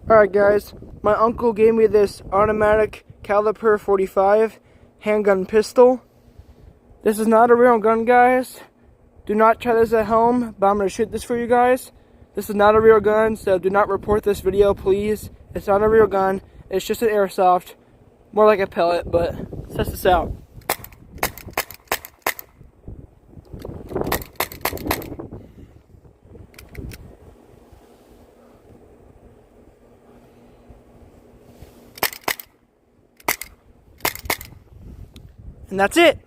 Alright guys, my uncle gave me this automatic caliber 45 handgun pistol. This is not a real gun, guys. Do not try this at home, but I'm going to shoot this for you guys. This is not a real gun, so do not report this video, please. It's not a real gun. It's just an airsoft. More like a pellet, but let's test this out. And that's it.